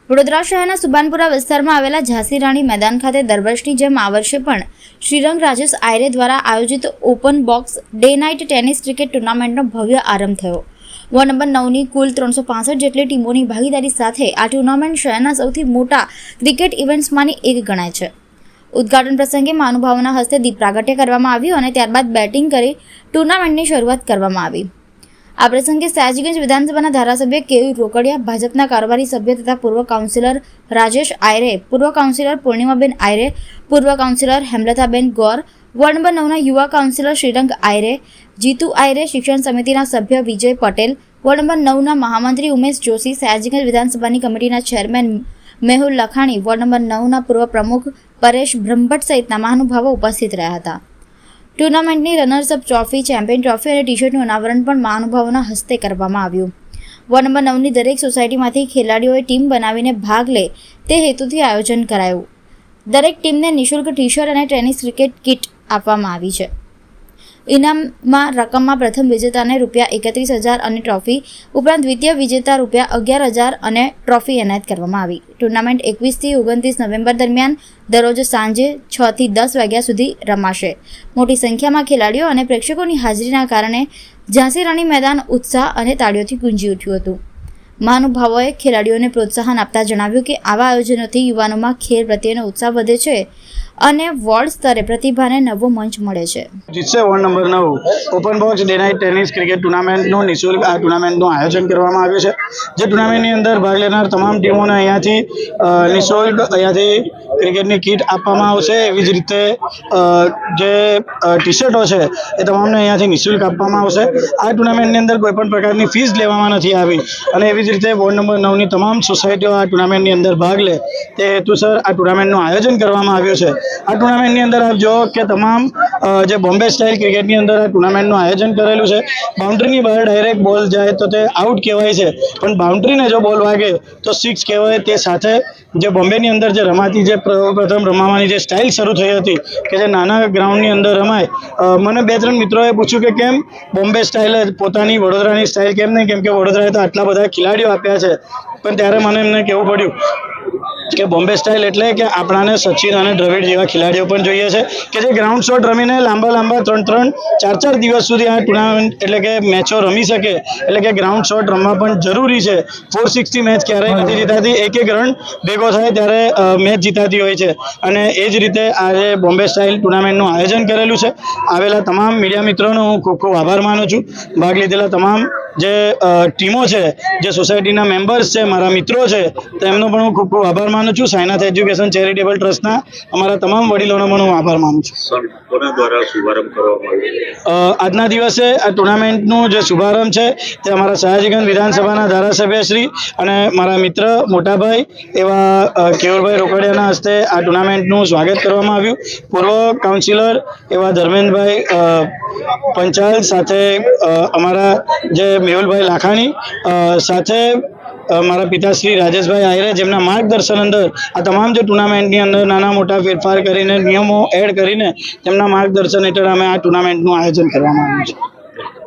વડોદરા શહેરના સુબાનપુરા વિસ્તારમાં આવેલા ઝાંસી રાણી મેદાન ખાતે દર વર્ષની જેમ આ વર્ષે પણ શ્રીરંગ રાજેશ આયરે દ્વારા આયોજિત open box day night tennis cricket ટુર્નામેન્ટનો ભવ્ય આરંભ થયો। વોર્ડ નંબર 9ની કુલ 365 જેટલી ટીમોની ભાગીદારી સાથે આ ટુર્નામેન્ટ શહેરના સૌથી મોટા ક્રિકેટ ઇવેન્ટ્સમાંની એક ગણાય છે। ઉદ્ઘાટન પ્રસંગે મહાનુભાવોના હસ્તે દીપ પ્રાગટ્ય કરવામાં આવ્યું અને ત્યારબાદ બેટિંગ કરી ટુર્નામેન્ટની શરૂઆત કરવામાં આવી। આ પ્રસંગે સયાજીગંજ વિધાનસભાના ધારાસભ્ય કેયુર રોકડિયા, ભાજપના કારોબારી સભ્ય તથા પૂર્વ કાઉન્સિલર રાજેશ આયરે, પૂર્વ કાઉન્સિલર પૂર્ણિમાબેન આયરે, પૂર્વ કાઉન્સિલર હેમલતાબેન ગોર, વોર્ડ નંબર 9ના યુવા કાઉન્સિલર શ્રીરંગ આયરે, જીતુ આયરે, શિક્ષણ સમિતિના સભ્ય વિજય પટેલ, વોર્ડ નંબર 9ના મહામંત્રી ઉમેશ જોશી, સયાજીગંજ વિધાનસભાની કમિટીના ચેરમેન મેહુલ લખાણી, વોર્ડ નંબર 9ના પૂર્વ પ્રમુખ પરેશ બ્રહ્મભટ્ટ સહિતના મહાનુભાવો ઉપસ્થિત રહ્યા હતા। ટુર્નામેન્ટની રનર્સઅપ ટ્રોફી, ચેમ્પિયન ટ્રોફી અને ટી શર્ટનું અનાવરણ પણ મહાનુભાવોના હસ્તે કરવામાં આવ્યું। વોર્ડ નંબર 9ની દરેક સોસાયટીમાંથી ખેલાડીઓએ ટીમ બનાવીને ભાગ લે તે હેતુથી આયોજન કરાયું। દરેક ટીમને નિઃશુલ્ક ટી શર્ટ અને ટેનિસ ક્રિકેટ કિટ આપવામાં આવી છે। ઇનામમાં રકમમાં પ્રથમ વિજેતાને ₹31,000 અને ટ્રોફી ઉપરાંત દ્વિતીય વિજેતા ₹11,000 અને ટ્રોફી એનાયત કરવામાં આવી। ટુર્નામેન્ટ 21 થી 29 નવેમ્બર દરમિયાન દરરોજ સાંજે 6 થી 10 વાગ્યા સુધી રમાશે। મોટી સંખ્યામાં ખેલાડીઓ અને પ્રેક્ષકોની હાજરીના કારણે ઝાંસી રાણી મેદાન ઉત્સાહ અને તાળીઓથી ગુંજી ઉઠ્યું હતું। મહાનુભાવોએ ખેલાડીઓને પ્રોત્સાહન આપતા જણાવ્યું કે આવા આયોજનોથી યુવાનોમાં ખેલ પ્રત્યેનો ઉત્સાહ વધે છે અને વોર્ડ સ્તરે પ્રતિભાને નવો મંચ મળે છે। જીતશે ward number 9 open box day night tennis cricket ટુર્નામેન્ટનું નિઃશુલ્ક આ ટુર્નામેન્ટનું આયોજન કરવામાં આવ્યું છે। જે ટુર્નામેન્ટની અંદર ભાગ લેનાર તમામ ટીમોને અહીંયાથી નિઃશુલ્ક ક્રિકેટની કીટ આપવામાં આવશે। એવી જ રીતે જે ટી શર્ટો છે એ તમામને અહીંયાથી નિઃશુલ્ક આપવામાં આવશે। આ ટુર્નામેન્ટની અંદર કોઈપણ પ્રકારની ફીસ લેવામાં નથી આવી અને એવી જ રીતે વોર્ડ નંબર 9ની તમામ સોસાયટીઓ આ ટુર્નામેન્ટની અંદર ભાગ લે તે હેતુસર આ ટુર્નામેન્ટનું આયોજન કરવામાં આવ્યું છે। આ ટુર્નામેન્ટની અંદર આપ જો કે તમામ જે બોમ્બે સ્ટાઇલ ક્રિકેટની અંદર આ ટુર્નામેન્ટનું આયોજન કરેલું છે। બાઉન્ડ્રીની બહાર ડાયરેક્ટ બોલ જાય તો તે આઉટ કહેવાય છે, પણ બાઉન્ડ્રીને જો બોલ વાગે તો 6 કહેવાય। તે સાથે જે બોમ્બેની અંદર જે રમાતી જે પ્રથમ રમવાની જે સ્ટાઇલ શરૂ થઈ હતી કે જે નાના ગ્રાઉન્ડની અંદર રમાય, મને 2-3 મિત્રોએ પૂછ્યું કે કેમ બોમ્બે સ્ટાઇલ જ, પોતાની વડોદરાની સ્ટાઇલ કેમ નહીં, કેમ કે વડોદરાએ તો આટલા બધા ખેલાડીઓ આપ્યા છે। પણ ત્યારે મને એમને કહેવું પડ્યું કે બોમ્બે સ્ટાઇલ એટલે કે આપણાને સચિન અને દ્રવિડ જેવા ખેલાડીઓ પણ જોઈએ છે કે જે ગ્રાઉન્ડ શોટ રમીને લાંબા 3-3, 4-4 દિવસ સુધી આ ટુર્નામેન્ટ એટલે કે મેચો રમી શકે। એટલે કે ગ્રાઉન્ડ શોટ રમવા પણ જરૂરી છે। 460 મેચ ક્યારેય નથી જીતાતી, એક રન ભેગો થાય ત્યારે મેચ જીતાતી હોય છે। અને એ જ રીતે આજે બોમ્બે સ્ટાઇલ ટુર્નામેન્ટનું આયોજન કરેલું છે। આવેલા તમામ મીડિયા મિત્રોનો હું ખૂબ ખૂબ આભાર માનું છું। ભાગ લીધેલા તમામ જે ટીમો છે, જે સોસાયટીના મેમ્બર્સ છે, મારા મિત્રો છે, તેમનો પણ હું ખૂબ ખૂબ આભાર માનું છું। સાયનાથ એજ્યુકેશન ચેરિટેબલ ટ્રસ્ટના અમારા તમામ વડીલોનો પણ હું આભાર માનું છું। આજના દિવસે આ ટુર્નામેન્ટનું જે શુભારંભ છે તે અમારા સયાજીગંજ વિધાનસભાના ધારાસભ્ય શ્રી અને મારા મિત્ર મોટાભાઈ એવા કેયુરભાઈ રોકડિયાના હસ્તે આ ટુર્નામેન્ટનું સ્વાગત કરવામાં આવ્યું। પૂર્વ કાઉન્સિલર એવા ધર્મેન્દ્રભાઈ પંચાલ સાથે અમારા જે મેહુલભાઈ લાખાણી સાથે મારા પિતાશ્રી રાજેશભાઈ આયરે, જેમના માર્ગદર્શન અંદર આ તમામ જે ટુર્નામેન્ટની અંદર નાના મોટા ફેરફાર કરીને નિયમો એડ કરીને તેમના માર્ગદર્શન હેઠળ અમે આ ટુર્નામેન્ટનું આયોજન કરવામાં આવ્યું છે।